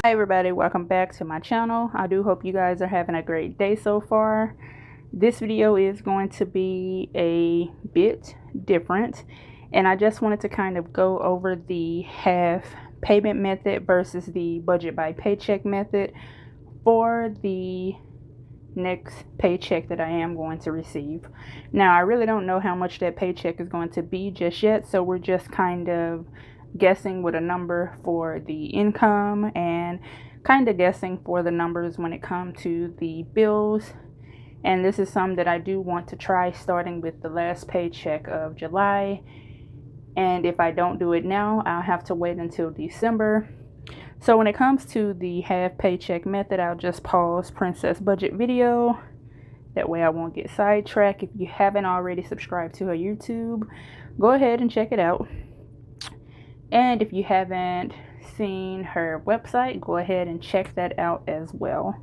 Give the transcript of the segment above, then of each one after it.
Hi everybody, welcome back to my channel. I do hope you guys are having a great day so far. This video is going to be a bit different, and I just wanted to kind of go over the half payment method versus the budget by paycheck method for the next paycheck that I am going to receive. Now, I really don't know how much that paycheck is going to be just yet, so we're just kind of guessing with a number for the income and kind of guessing for the numbers when it comes to the bills. And this is something that I do want to try starting with the last paycheck of July. And if I don't do it now, I'll have to wait until December. So when it comes to the half paycheck method, I'll just pause Princess Budget video. That way I won't get sidetracked. If you haven't already subscribed to her YouTube, go ahead and check it out. And if you haven't seen her website, go ahead and check that out as well.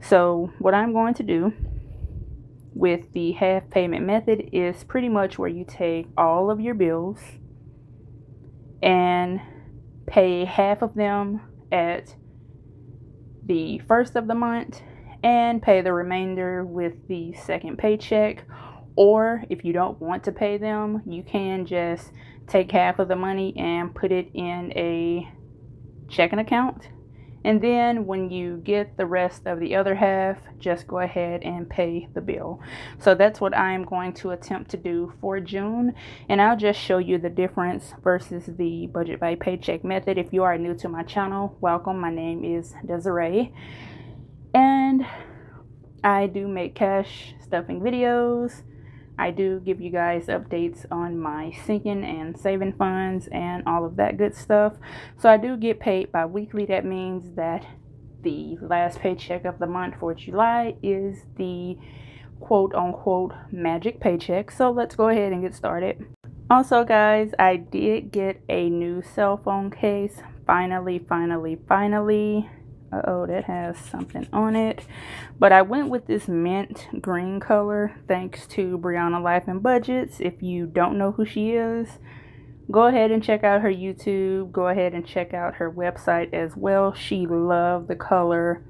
So what I'm going to do with the half payment method is pretty much where you take all of your bills and pay half of them at the first of the month and pay the remainder with the second paycheck. Or if you don't want to pay them, you can just take half of the money and put it in a checking account. And then when you get the rest of the other half, just go ahead and pay the bill. So that's what I'm going to attempt to do for June. And I'll just show you the difference versus the budget by paycheck method. If you are new to my channel, welcome. My name is Desiree. And I do make cash stuffing videos. I do give you guys updates on my sinking and saving funds and all of that good stuff. So I do get paid bi-weekly. That means that the last paycheck of the month for July is the quote-unquote magic paycheck. So let's go ahead and get started. Also, guys, I did get a new cell phone case. Finally. Uh-oh, that has something on it. But I went with this mint green color thanks to Brianna Life and Budgets. If you don't know who she is, go ahead and check out her YouTube. Go ahead and check out her website as well. She loved the color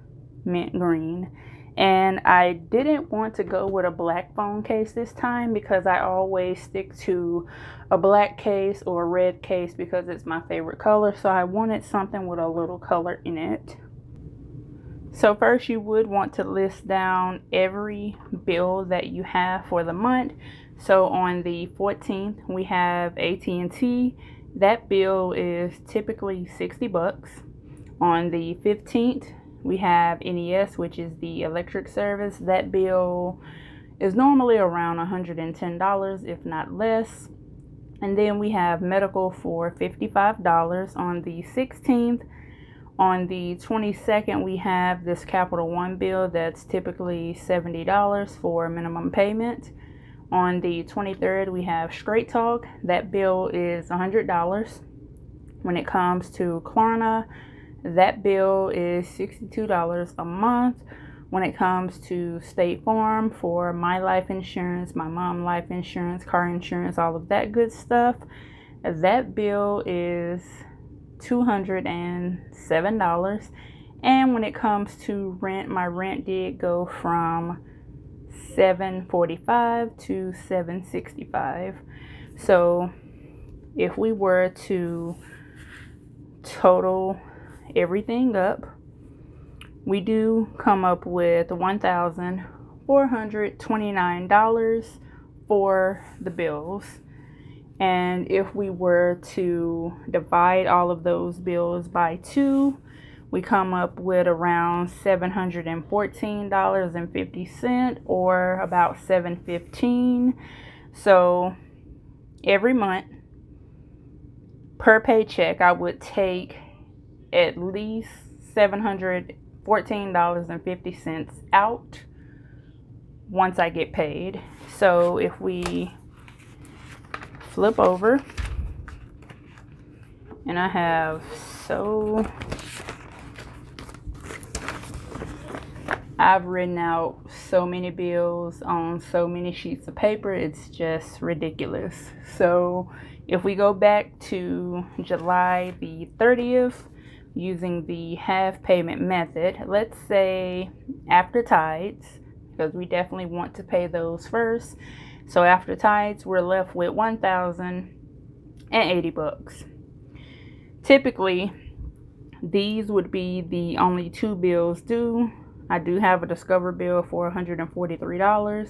mint green. And I didn't want to go with a black phone case this time because I always stick to a black case or a red case because it's my favorite color. So I wanted something with a little color in it. So first you would want to list down every bill that you have for the month. So on the 14th, we have AT&T. That bill is typically $60. On the 15th, we have NES, which is the electric service. That bill is normally around $110, if not less. And then we have medical for $55 on the 16th. On the 22nd, we have this Capital One bill that's typically $70 for minimum payment. On the 23rd, we have Straight Talk. That bill is $100. When it comes to Klarna, that bill is $62 a month. When it comes to State Farm for my life insurance, my mom life insurance, car insurance, all of that good stuff, that bill is $207. And when it comes to rent, my rent did go from $745 to $765. So if we were to total everything up, we do come up with $1,429 for the bills. And if we were to divide all of those bills by 2, we come up with around $714.50 or about $715. So every month per paycheck, I would take at least $714.50 out once I get paid. So if we flip over, and I have I've written out so many bills on so many sheets of paper, it's just ridiculous. So if we go back to July the 30th, using the half payment method, let's say after tithes, because we definitely want to pay those first. So after tithes, we're left with $1,080. Typically, these would be the only two bills due. I do have a Discover bill for $143,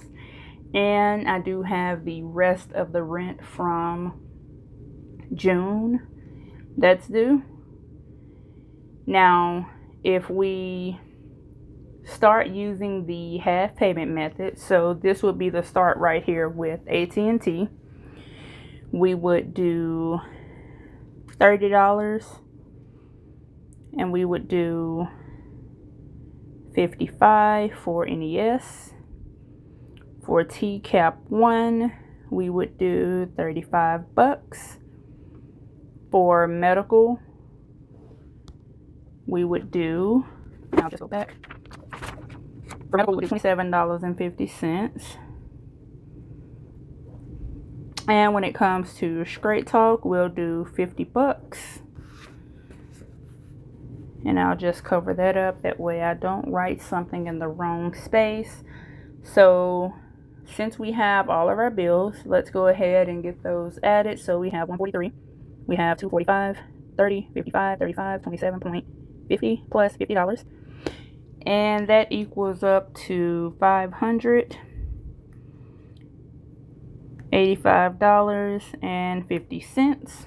and I do have the rest of the rent from June that's due. Now, if we start using the half payment method, so this would be the start right here with AT&T, we would do $30, and we would do $55 for NES. For TCAP 1, we would do $35. For medical, we would do, I'll just go back. For medical, we would do $27.50. And when it comes to Straight Talk, we'll do $50. And I'll just cover that up. That way I don't write something in the wrong space. So since we have all of our bills, let's go ahead and get those added. So we have 143, we have 245, 30, 55, 35, 27.50 plus $50. And that equals up to $585.50.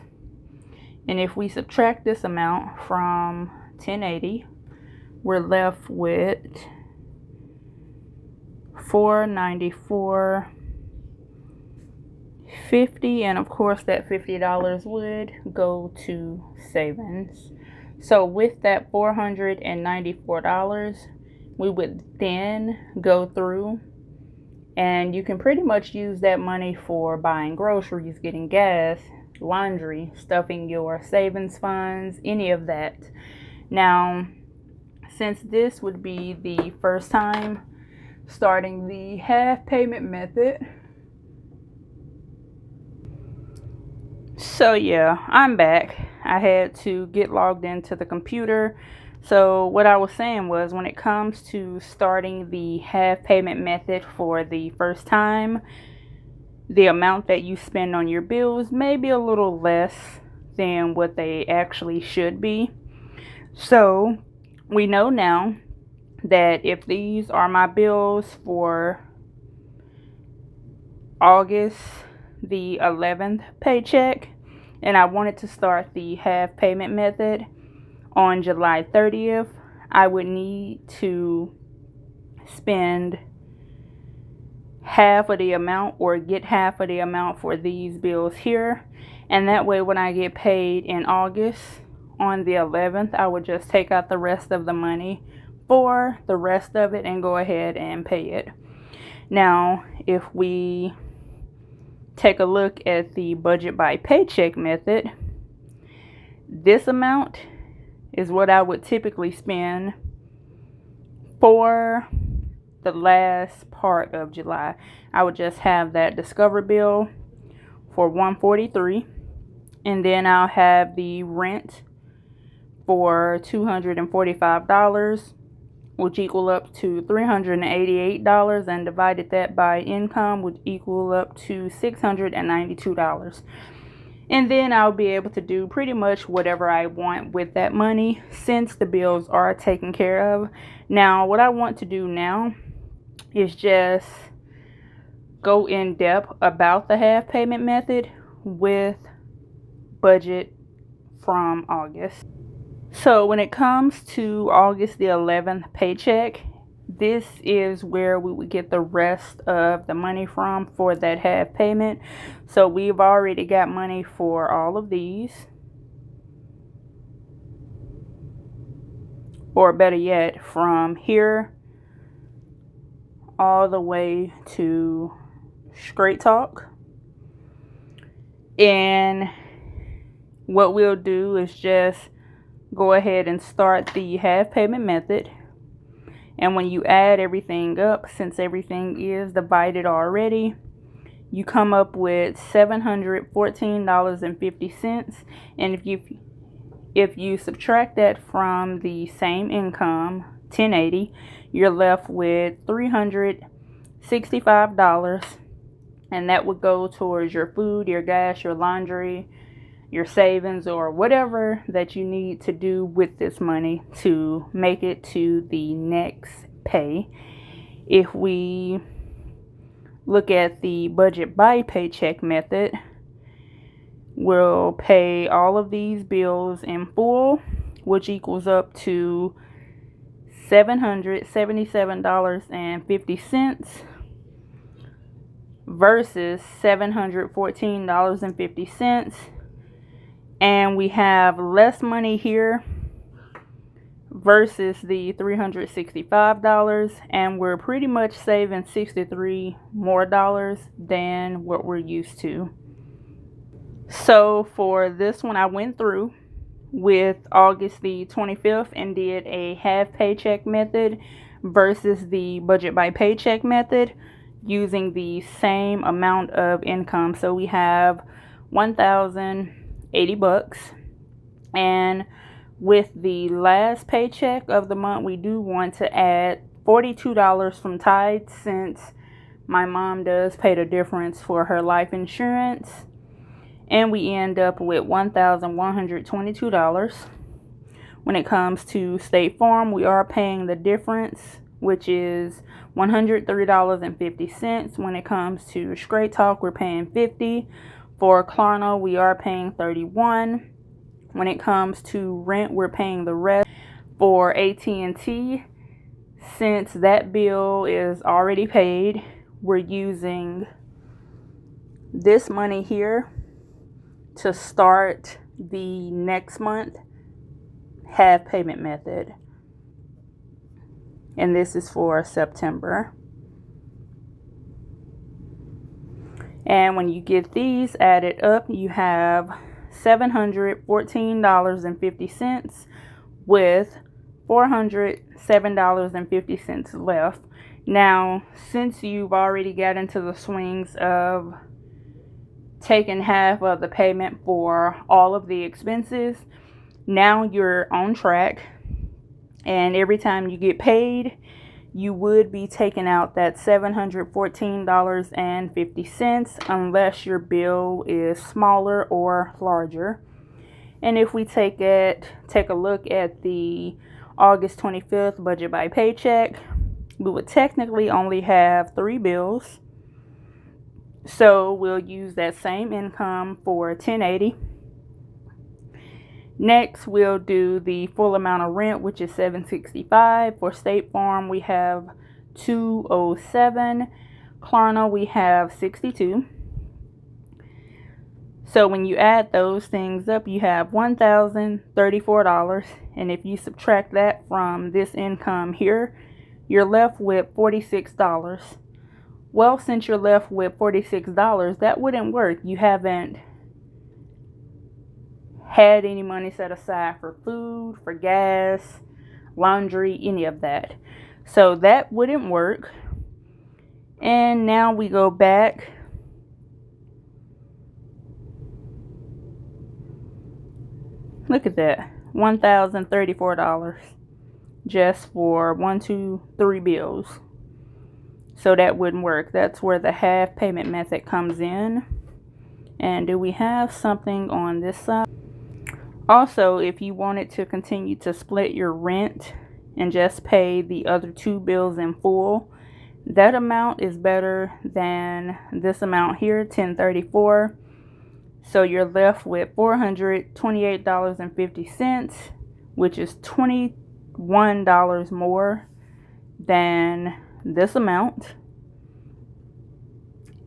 And if we subtract this amount from 1080, we're left with $494.50, and of course that $50 would go to savings. So with that $494, we would then go through, and you can pretty much use that money for buying groceries, getting gas, laundry, stuffing your savings funds, any of that. Now, since this would be the first time starting the half payment method, so yeah, I'm back. I had to get logged into the computer. So what I was saying was, when it comes to starting the half payment method for the first time, the amount that you spend on your bills may be a little less than what they actually should be. So we know now that if these are my bills for August the 11th paycheck, and I wanted to start the half payment method on July 30th, I would need to spend half of the amount, or get half of the amount for these bills here. And that way, when I get paid in August on the 11th, I would just take out the rest of the money for the rest of it and go ahead and pay it. Now, if we take a look at the budget by paycheck method, this amount is what I would typically spend for the last part of July. I would just have that Discover bill for $143, and then I'll have the rent for $245, which equal up to $388, and divided that by income would equal up to $692. And then I'll be able to do pretty much whatever I want with that money, since the bills are taken care of. Now, what I want to do now is just go in depth about the half payment method with budget from August. So when it comes to August the 11th paycheck, this is where we would get the rest of the money from for that half payment. So we've already got money for all of these, or better yet, from here all the way to Straight Talk. And what we'll do is just go ahead and start the half payment method. And when you add everything up, since everything is divided already, you come up with $714.50. And If you subtract that from the same income, $1080, you're left with $365, and that would go towards your food, your gas, your laundry, your savings, or whatever that you need to do with this money to make it to the next pay. If we look at the budget by paycheck method, we'll pay all of these bills in full, which equals up to $777.50 versus $714.50. And we have less money here versus the $365, and we're pretty much saving $63 more than what we're used to. So for this one, I went through with August the 25th and did a half paycheck method versus the budget by paycheck method using the same amount of income. So we have $1,080, and with the last paycheck of the month, we do want to add $42 from tithes, since my mom does pay the difference for her life insurance, and we end up with $1,122. When it comes to State Farm, we are paying the difference, which is $103.50. When it comes to Straight Talk, we're paying $50. For Klarna, we are paying $31. When it comes to rent, we're paying the rest. For AT&T, since that bill is already paid, we're using this money here to start the next month half payment method. And this is for September. And when you get these added up, you have $714.50 with $407.50 left. Now, since you've already got into the swings of taking half of the payment for all of the expenses, now you're on track, and every time you get paid, you would be taking out that $714.50 unless your bill is smaller or larger. And if we take a look at the August 25th budget by paycheck, we would technically only have 3 bills. So we'll use that same income for $1080. Next, we'll do the full amount of rent, which is $765. For State Farm, we have $207. Klarna, we have $62. So when you add those things up, you have $1,034. And if you subtract that from this income here, you're left with $46. Well, since you're left with $46, that wouldn't work. You haven't had any money set aside for food, for gas, laundry, any of that. So that wouldn't work. And now we go back. Look at that, $1,034 just for 1, 2, 3 bills. So that wouldn't work. That's where the half payment method comes in. And do we have something on this side? Also, if you wanted to continue to split your rent and just pay the other 2 bills in full, that amount is better than this amount here, $1,034. So you're left with $428.50, which is $21 more than this amount.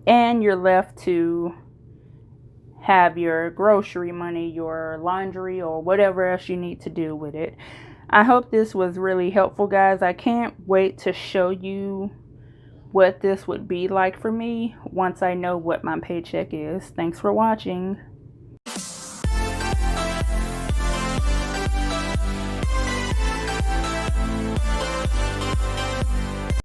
And you're left to have your grocery money, your laundry, or whatever else you need to do with it. I hope this was really helpful, guys. I can't wait to show you what this would be like for me once I know what my paycheck is. Thanks for watching.